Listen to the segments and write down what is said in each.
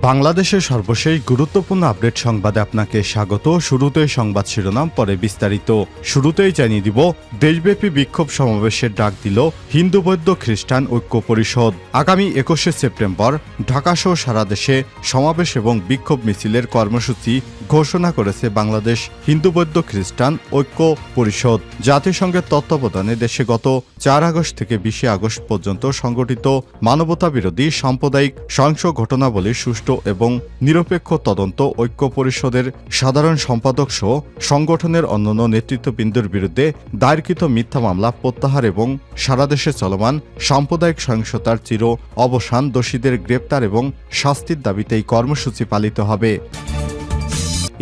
বাংলাদেশের সর্বশেষ গুরুত্বপূর্ণ আপডেট সংবাদে আপনাকে স্বাগত। শুরুতেই সংবাদ শিরোনাম, পরে বিস্তারিত। শুরুতেই জানিয়ে দিব, দেশব্যাপী বিক্ষোভ সমাবেশের ডাক দিল হিন্দু বৌদ্ধ খ্রিস্টান ঐক্য পরিষদ। আগামী ২১শে সেপ্টেম্বর ঢাকাসহ সারা দেশে সমাবেশ এবং বিক্ষোভ মিছিলের কর্মসূচি ঘোষণা করেছে বাংলাদেশ হিন্দু বৌদ্ধ খ্রিস্টান ঐক্য পরিষদ। জাতিসংঘের তত্ত্বাবধানে দেশে গত ৪ আগস্ট থেকে ২০ আগস্ট পর্যন্ত সংগঠিত মানবতাবিরোধী সাম্প্রদায়িক সহিংস ঘটনাবলী সুষ্ঠু এবং নিরপেক্ষ তদন্ত ঐক্য পরিষদের সাধারণ সম্পাদক সহ সংগঠনের অন্যান্য নেতৃত্ববৃন্দের বিরুদ্ধে দায়েরকৃত মিথ্যা মামলা প্রত্যাহার এবং সারা দেশে চলমান সাম্প্রদায়িক সহিংসতার চির অবসান, দোষীদের গ্রেপ্তার এবং শাস্তির দাবিতে এই কর্মসূচি পালিত হবে।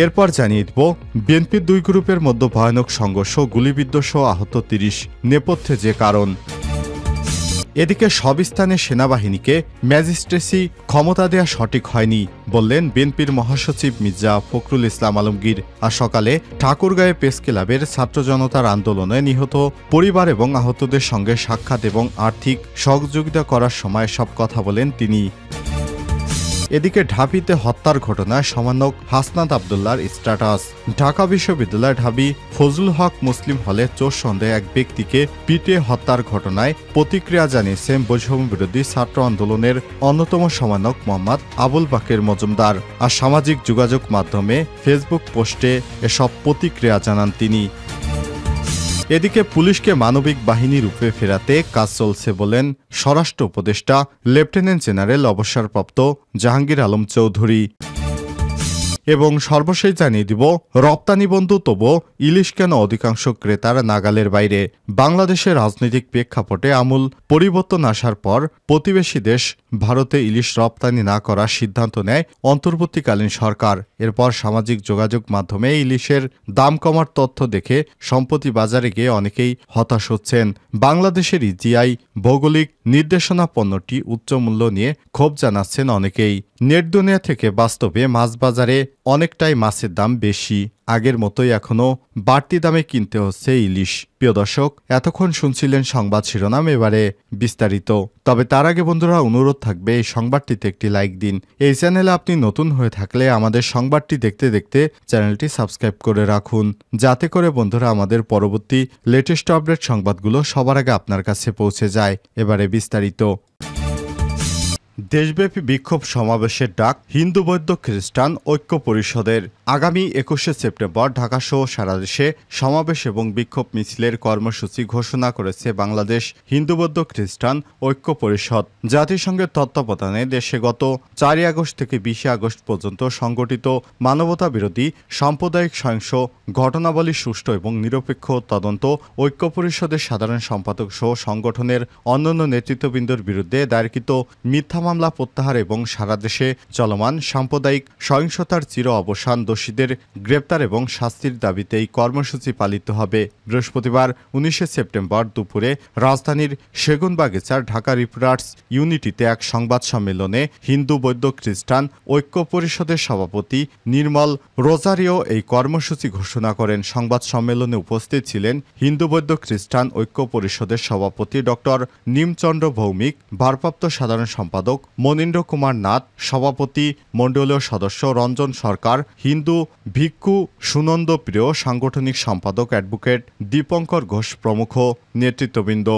এরপর জানিয়ে দিব, বিএনপির দুই গ্রুপের মধ্যে ভয়ানক সংঘর্ষ, গুলিবিদ্ধ সহ আহত ৩০, নেপথ্যে যে কারণ। এদিকে সব স্থানে সেনাবাহিনীকে ম্যাজিস্ট্রেসি ক্ষমতা দেয়া সঠিক হয়নি বললেন বিএনপির মহাসচিব মির্জা ফখরুল ইসলাম আলমগীর। আর সকালে ঠাকুরগাঁয়ে প্রেস ক্লাবের ছাত্র জনতার আন্দোলনে নিহত পরিবার এবং আহতদের সঙ্গে সাক্ষাৎ এবং আর্থিক সহযোগিতা করার সময় সব কথা বলেন তিনি। এদিকে ঢাবিতে হত্যার ঘটনায় সমন্বয়ক হাসনাত আবদুল্লাহর স্ট্যাটাস। ঢাকা বিশ্ববিদ্যালয় ঢাবি ফজলুল হক মুসলিম হলে চোর সন্দেহে এক ব্যক্তিকে পিটিয়ে হত্যার ঘটনায় প্রতিক্রিয়া জানিয়েছেন বৈষম্য বিরোধী ছাত্র আন্দোলনের অন্যতম সমন্বয়ক মোহাম্মদ আবুল বাকের মজুমদার। আর সামাজিক যোগাযোগ মাধ্যমে ফেসবুক পোস্টে এসব প্রতিক্রিয়া জানান তিনি। এদিকে পুলিশকে মানবিক বাহিনী রূপে ফেরাতে কাজ চলছে বলেন স্বরাষ্ট্র উপদেষ্টা লেফটেন্যান্ট জেনারেল অবসরপ্রাপ্ত জাহাঙ্গীর আলম চৌধুরী। এবং সর্বশেষ জানিয়ে দিব, রপ্তানি বন্ধু তবুও ইলিশ কেন অধিকাংশ ক্রেতার নাগালের বাইরে। বাংলাদেশের রাজনৈতিক প্রেক্ষাপটে আমূল পরিবর্তন আসার পর প্রতিবেশী দেশ ভারতে ইলিশ রপ্তানি না করার সিদ্ধান্ত নেয় অন্তর্বর্তীকালীন সরকার। এরপর সামাজিক যোগাযোগ মাধ্যমে ইলিশের দাম কমার তথ্য দেখে সম্প্রতি বাজারে গিয়ে অনেকেই হতাশ হচ্ছেন। বাংলাদেশের জিআই ভৌগোলিক নির্দেশনা পণ্যটি উচ্চ মূল্য নিয়ে ক্ষোভ জানাচ্ছেন অনেকেই। নেট দুনিয়া থেকে বাস্তবে মাছ বাজারে অনেকটাই মাছের দাম বেশি, আগের মতোই এখনও বাড়তি দামে কিনতে হচ্ছে ইলিশ। প্রিয় দর্শক, এতক্ষণ শুনছিলেন সংবাদ শিরোনাম, এবারে বিস্তারিত। তবে তার আগে বন্ধুরা, অনুরোধ থাকবে এই সংবাদটিতে একটি লাইক দিন। এই চ্যানেলে আপনি নতুন হয়ে থাকলে আমাদের সংবাদটি দেখতে দেখতে চ্যানেলটি সাবস্ক্রাইব করে রাখুন, যাতে করে বন্ধুরা আমাদের পরবর্তী লেটেস্ট আপডেট সংবাদগুলো সবার আগে আপনার কাছে পৌঁছে যায়। এবারে বিস্তারিত। দেশব্যাপী বিক্ষোভ সমাবেশের ডাক হিন্দু বৌদ্ধ খ্রিস্টান ঐক্য পরিষদের। আগামী ২১শে সেপ্টেম্বর ঢাকাসহ সারা দেশে সমাবেশ এবং বিক্ষোভ মিছিলের কর্মসূচি ঘোষণা করেছে বাংলাদেশ হিন্দু বৌদ্ধ খ্রিস্টান ঐক্য পরিষদ। জাতিসংঘের তত্ত্বাবধানে দেশে গত ৪ আগস্ট থেকে ২০ আগস্ট পর্যন্ত সংগঠিত মানবতা বিরোধী সাম্প্রদায়িক সহিংস ঘটনাবলী সুষ্ঠু এবং নিরপেক্ষ তদন্ত ঐক্য পরিষদের সাধারণ সম্পাদক সহ সংগঠনের অন্যান্য নেতৃত্ববৃন্দের বিরুদ্ধে দায়েরকৃত মিথ্যা মামলা প্রত্যাহার এবং সারা দেশে চলমান সাম্প্রদায়িক সহিংসতার চির অবসান, দোষীদের গ্রেপ্তার এবং শাস্তির দাবিতে এই কর্মসূচি পালিত হবে। বৃহস্পতিবার ১৯শে সেপ্টেম্বর দুপুরে রাজধানীর সেগুনবাগিচার ঢাকা রিপোর্টার্স ইউনিটিতে এক সংবাদ সম্মেলনে হিন্দু বৌদ্ধ খ্রিস্টান ঐক্য পরিষদের সভাপতি নির্মল রোজারিও এই কর্মসূচি ঘোষণা করেন। সংবাদ সম্মেলনে উপস্থিত ছিলেন হিন্দু বৌদ্ধ খ্রিস্টান ঐক্য পরিষদের সভাপতি ডক্টর নিমচন্দ্র ভৌমিক, ভারপ্রাপ্ত সাধারণ সম্পাদক মনীন্দ্র কুমার নাথ, সভাপতি মণ্ডলীয় সদস্য রঞ্জন সরকার, হিন্দু ভিক্ষু সুনন্দ প্রিয়, সাংগঠনিক সম্পাদক অ্যাডভোকেট দীপঙ্কর ঘোষ প্রমুখ নেতৃত্ববৃন্দ।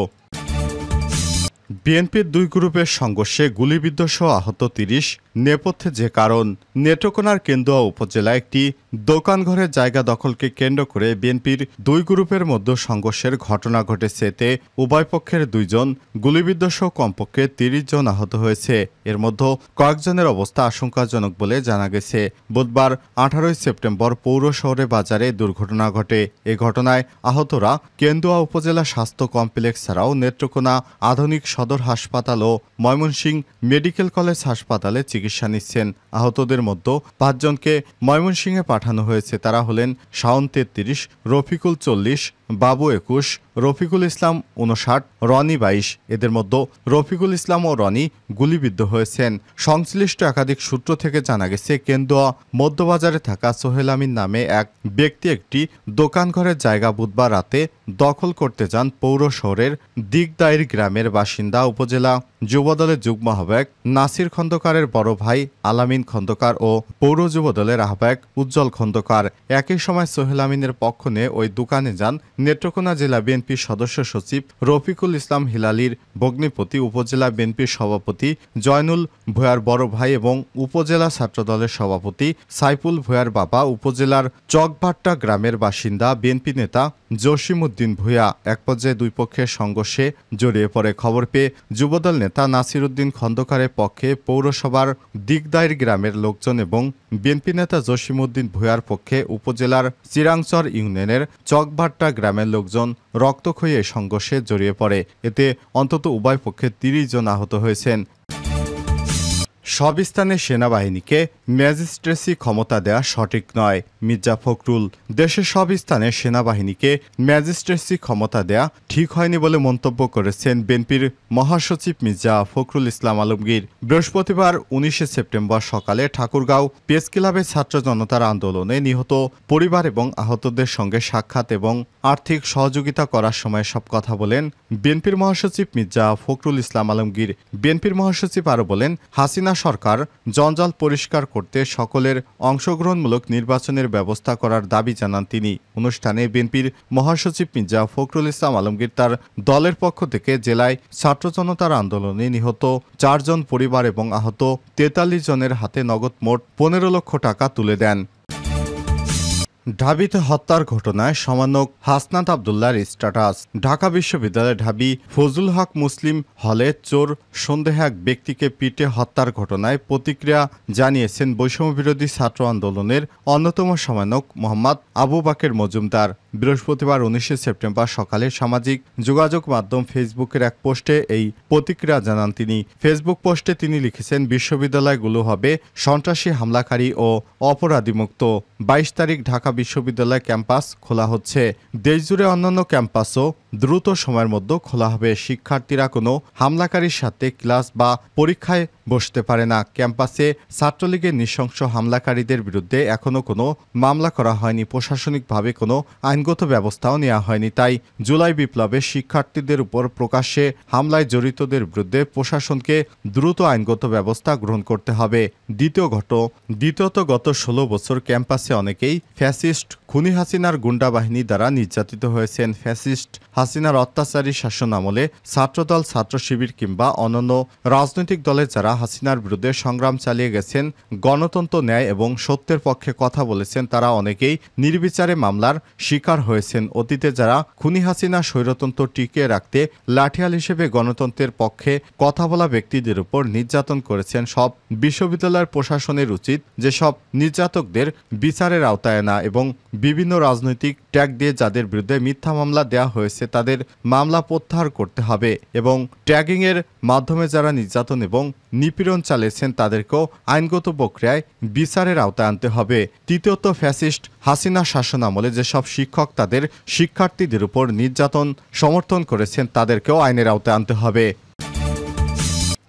বিএনপির দুই গ্রুপের সংঘর্ষে গুলিবিদ্ধ সহ আহত ৩০, নেপথ্যে যে কারণ। নেত্রকোনার কেন্দুয়া উপজেলায় একটি দোকানঘরের জায়গা দখলকে কেন্দ্র করে বিএনপির দুই গ্রুপের মধ্যে সংঘর্ষের ঘটনা ঘটেছে। এতে উভয় পক্ষের ২ জন গুলিবিদ্ধ সহ কমপক্ষে ৩০ জন আহত হয়েছে। এর মধ্যে কয়েকজনের অবস্থা আশঙ্কাজনক বলে জানা গেছে। বুধবার ১৮ সেপ্টেম্বর পৌর শহরে বাজারে দুর্ঘটনা ঘটে। এ ঘটনায় আহতরা কেন্দুয়া উপজেলা স্বাস্থ্য কমপ্লেক্স ছাড়াও নেত্রকোনা আধুনিক সদর হাসপাতাল ও ময়মনসিংহ মেডিকেল কলেজ হাসপাতালে চিকিৎসা নিচ্ছেন। আহতদের মধ্যে ৫ জনকে ময়মনসিংহে পাঠানো হয়েছে। তারা হলেন শাওন ৩৩, রফিকুল ৪০, বাবু ২১, রফিকুল ইসলাম ৫৯, রনি ২২। এদের মধ্যে রফিকুল ইসলাম ও রনি গুলিবিদ্ধ হয়েছেন। সংশ্লিষ্ট একাধিক সূত্র থেকে জানা গেছে, কেন্দুয়া মধ্যবাজারে থাকা সোহেল আমিন নামে এক ব্যক্তি একটি দোকানঘরের জায়গা বুধবার রাতে দখল করতে যান। পৌর শহরের দিগদাইর গ্রামের বাসিন্দা উপজেলা যুবদলের যুগ্ম আহ্বায়ক নাসির খন্দকারের বড় ভাই আলামিন খন্দকার ও পৌর যুবদলের আহ্বায়ক উজ্জ্বল খন্দকার। একই সময় সোহেল আমিনের পক্ষ নিয়ে ওই দোকানে যান নেত্রকোনা জেলা বিএনপির সদস্য সচিব রফিকুল ইসলাম হিলালির ভগ্নিপতি, উপজেলা বিএনপির সভাপতি জয়নুল ভূঁইয়ার বড় ভাই এবং উপজেলা ছাত্রদলের সভাপতি সাইফুল ভূঁইয়ার বাবা, উপজেলার চকভাট্টা গ্রামের বাসিন্দা বিএনপি নেতা জসিমউদ্দিন ভূঁইয়া। এক পর্যায়ে দুই পক্ষের সংঘর্ষে জড়িয়ে পড়ে। খবর পেয়ে যুবদল নেতা নাসির উদ্দিন খন্দকারের পক্ষে পৌরসভার দিগদাইর গ্রামের লোকজন এবং বিএনপি নেতা জসিমউদ্দিন ভূঁইয়ার পক্ষে উপজেলার চিরাংচর ইউনিয়নের চকভাট্টা গ্রামের লোকজন রক্তক্ষয়ী এই সংঘর্ষে জড়িয়ে পড়ে। এতে অন্তত উভয় পক্ষে ৩০ জন আহত হয়েছেন। সব স্থানে সেনাবাহিনীকে ম্যাজিস্ট্রেসি ক্ষমতা দেয়া সঠিক নয়, মির্জা ফখরুল। দেশের সব স্থানে সেনাবাহিনীকে ম্যাজিস্ট্রেসি ক্ষমতা দেয়া ঠিক হয়নি বলে মন্তব্য করেছেন বিএনপির মহাসচিব মির্জা ফখরুল ইসলাম আলমগীর। বৃহস্পতিবার ১৯ সেপ্টেম্বর সকালে ঠাকুরগাঁও প্রেস ক্লাবে ছাত্র জনতার আন্দোলনে নিহত পরিবার এবং আহতদের সঙ্গে সাক্ষাৎ এবং আর্থিক সহযোগিতা করার সময় সব কথা বলেন বিএনপির মহাসচিব মির্জা ফখরুল ইসলাম আলমগীর। বিএনপির মহাসচিব আরও বলেন, হাসিনা সরকার জঞ্জাল পরিষ্কার করতে সকলের অংশগ্রহণমূলক নির্বাচনের ব্যবস্থা করার দাবি জানান তিনি। অনুষ্ঠানে বিএনপির মহাসচিব মির্জা ফখরুল ইসলাম আলমগীর তার দলের পক্ষ থেকে জেলায় ছাত্র জনতার আন্দোলনে নিহত ৪ জন পরিবার এবং আহত ৪৩ জনের হাতে নগদ মোট ১৫ লক্ষ টাকা তুলে দেন। ঢাবিতে হত্যার ঘটনায় সমন্বয়ক হাসনাত আবদুল্লাহর স্ট্যাটাস। ঢাকা বিশ্ববিদ্যালয়ের ঢাবি ফজলুল হক মুসলিম হলে চোর সন্দেহে এক ব্যক্তিকে পিটে হত্যার ঘটনায় প্রতিক্রিয়া জানিয়েছেন বৈষম্যবিরোধী ছাত্র আন্দোলনের অন্যতম সমন্বয়ক মোহাম্মদ আবু বাকের মজুমদার। বৃহস্পতিবার ১৯ সেপ্টেম্বর সকালে সামাজিক যোগাযোগ মাধ্যম ফেসবুকের এক পোস্টে এই প্রতিক্রিয়া জানান তিনি। ফেসবুক পোস্টে তিনি লিখেছেন, বিশ্ববিদ্যালয়গুলো হবে সন্ত্রাসী, হামলাকারী ও অপরাধীমুক্ত। ২২ তারিখ ঢাকা বিশ্ববিদ্যালয় ক্যাম্পাস খোলা হচ্ছে। দেশজুড়ে অন্যান্য ক্যাম্পাসও দ্রুত সময়ের মধ্যে খোলা হবে। শিক্ষার্থীরা কোনো হামলাকারীর সাথে ক্লাস বা পরীক্ষায় বসতে পারে না। ক্যাম্পাসে ছাত্রলীগের নৃশংস হামলাকারীদের বিরুদ্ধে এখনও কোনো মামলা করা হয়নি, প্রশাসনিকভাবে কোনো আইনগত ব্যবস্থাও নেওয়া হয়নি। তাই জুলাই বিপ্লবে শিক্ষার্থীদের উপর প্রকাশ্যে হামলায় জড়িতদের বিরুদ্ধে প্রশাসনকে দ্রুত আইনগত ব্যবস্থা গ্রহণ করতে হবে। দ্বিতীয়ত গত ১৬ বছর ক্যাম্পাসে অনেকেই ফ্যাসিস্ট খুনি হাসিনার গুন্ডা বাহিনী দ্বারা নির্যাতিত হয়েছেন। ফ্যাসিস্ট হাসিনার অত্যাচারী শাসন আমলে ছাত্রদল, ছাত্র শিবির কিংবা অন্যান্য রাজনৈতিক দলের যারা হাসিনার বিরুদ্ধে সংগ্রাম চালিয়ে গেছেন, গণতন্ত্র, ন্যায় এবং সত্যের পক্ষে কথা বলেছেন, তারা অনেকেই নির্বিচারে মামলার শিকার হয়েছেন। অতীতে যারা খুনি হাসিনা স্বৈরতন্ত্র টিকিয়ে রাখতে লাঠিয়াল হিসেবে গণতন্ত্রের পক্ষে কথা বলা ব্যক্তিদের উপর নির্যাতন করেছেন, সব বিশ্ববিদ্যালয়ের প্রশাসনের উচিত যেসব নির্যাতকদের বিচারের আওতায় আনা এবং বিভিন্ন রাজনৈতিক ট্যাগ দিয়ে যাদের বিরুদ্ধে মিথ্যা মামলা দেওয়া হয়েছে তাদের মামলা প্রত্যাহার করতে হবে এবং ট্যাগিংয়ের মাধ্যমে যারা নির্যাতন এবং নিপীড়ন চালিয়েছেন তাদেরকেও আইনগত প্রক্রিয়ায় বিচারের আওতায় আনতে হবে। তৃতীয়ত, ফ্যাসিস্ট হাসিনা শাসন আমলে যেসব শিক্ষক তাদের শিক্ষার্থীদের উপর নির্যাতন সমর্থন করেছেন তাদেরকেও আইনের আওতায় আনতে হবে।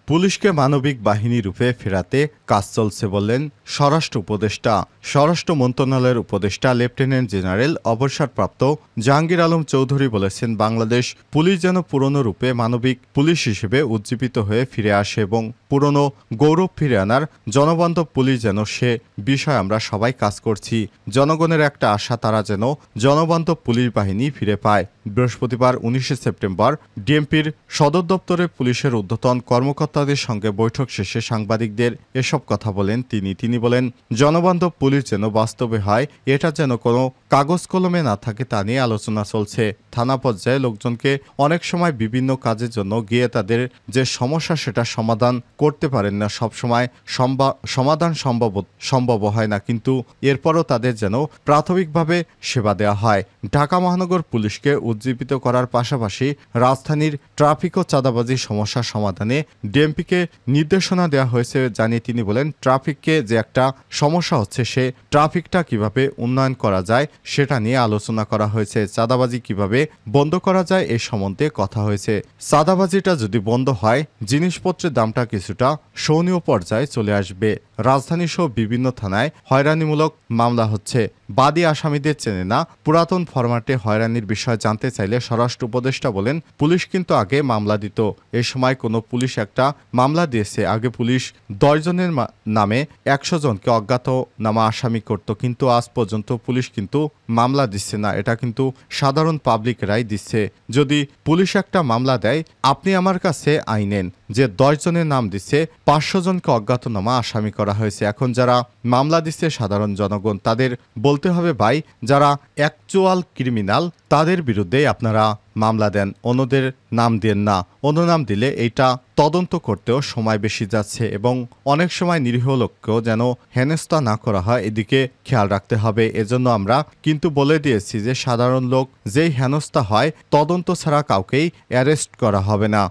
পুলিশকে মানবিক বাহিনী রূপে ফেরাতে কাজ চলছে বললেন স্বরাষ্ট্র উপদেষ্টা। স্বরাষ্ট্র মন্ত্রণালয়ের উপদেষ্টা লেফটেন্যান্ট জেনারেল অবসরপ্রাপ্ত জাহাঙ্গীর আলম চৌধুরী বলেছেন, বাংলাদেশ পুলিশ যেন পুরনো রূপে মানবিক পুলিশ হিসেবে উজ্জীবিত হয়ে ফিরে আসে এবং পুরনো গৌরব ফিরে আনার জনবান্ধব পুলিশ যেন সে বিষয়ে আমরা সবাই কাজ করছি। জনগণের একটা আশা, তারা যেন জনবান্ধব পুলিশ বাহিনী ফিরে পায়। বৃহস্পতিবার ১৯ সেপ্টেম্বর ডিএমপির সদর দপ্তরে পুলিশের ঊর্ধ্বতন কর্মকর্তাদের সঙ্গে বৈঠক শেষে সাংবাদিকদের এসব কথা বলেন তিনি বলেন, জনবান্ধব পুলিশ যেন বাস্তবে হয়, এটা যেন কোনো কাগজ কলমে না থাকে তা নিয়ে আলোচনা চলছে। থানা পর্যায়ে লোকজনকে অনেক সময় বিভিন্ন কাজের জন্য গিয়ে তাদের যে সমস্যা সেটা সমাধান করতে পারেন না, সবসময় সমাধান সম্ভব হয় না, কিন্তু এরপরও তাদের যেন প্রাথমিকভাবে সেবা দেওয়া হয়। ঢাকা মহানগর পুলিশকে উজ্জীবিত করার পাশাপাশি রাজধানীর ট্রাফিক ও চাঁদাবাজি সমস্যা সমাধানে ডিএমপিকে নির্দেশনা দেওয়া হয়েছে জানিয়ে তিনি বলেন, ট্রাফিককে যে একটা সমস্যা হচ্ছে, সে ট্রাফিকটা কিভাবে উন্নয়ন করা যায় সেটা নিয়ে আলোচনা করা হয়েছে। চাঁদাবাজি কিভাবে বন্ধ করা যায় এ সম্বন্ধে কথা হয়েছে। চাঁদাবাজিটা যদি বন্ধ হয়, জিনিসপত্রের দামটা কিছুটা সহনীয় পর্যায়ে চলে আসবে। রাজধানীসহ বিভিন্ন থানায় হয়রানিমূলক মামলা হচ্ছে। বাদী আসামিদের চেনে না। পুরাতন ফরম্যাটে হয়রানির বিষয় জানতে চাইলে স্বরাষ্ট্র উপদেষ্টা বলেন, পুলিশ কিন্তু আগে মামলা দিত। এ সময় কোনো পুলিশ একটা মামলা দিয়েছে, আগে পুলিশ 10 জনের নামে 100 জনকে অজ্ঞাতনামা আসামি করত, কিন্তু আজ পর্যন্ত পুলিশ কিন্তু মামলা দিচ্ছে না। এটা কিন্তু সাধারণ পাবলিকরাই দিচ্ছে। যদি পুলিশ একটা মামলা দেয়, আপনি আমার কাছে আইনেন যে 10 জনের নাম দিচ্ছে, 500 জনকে অজ্ঞাতনামা আসামি করা হয়েছে। এখন যারা মামলা দিচ্ছে সাধারণ জনগণ, তাদের বলতে হবে ভাই, যারা অ্যাকচুয়াল ক্রিমিনাল তাদের বিরুদ্ধে আপনারা মামলা দেন, অন্যদের নাম দেন না। অন্য নাম দিলে এইটা তদন্ত করতেও সময় বেশি যাচ্ছে এবং অনেক সময় নিরীহ লোককেও যেন হেনস্থা না করা হয়, এদিকে খেয়াল রাখতে হবে। এজন্য আমরা কিন্তু বলে দিয়েছি যে সাধারণ লোক যেই হেনস্থা হয়, তদন্ত ছাড়া কাউকেই অ্যারেস্ট করা হবে না।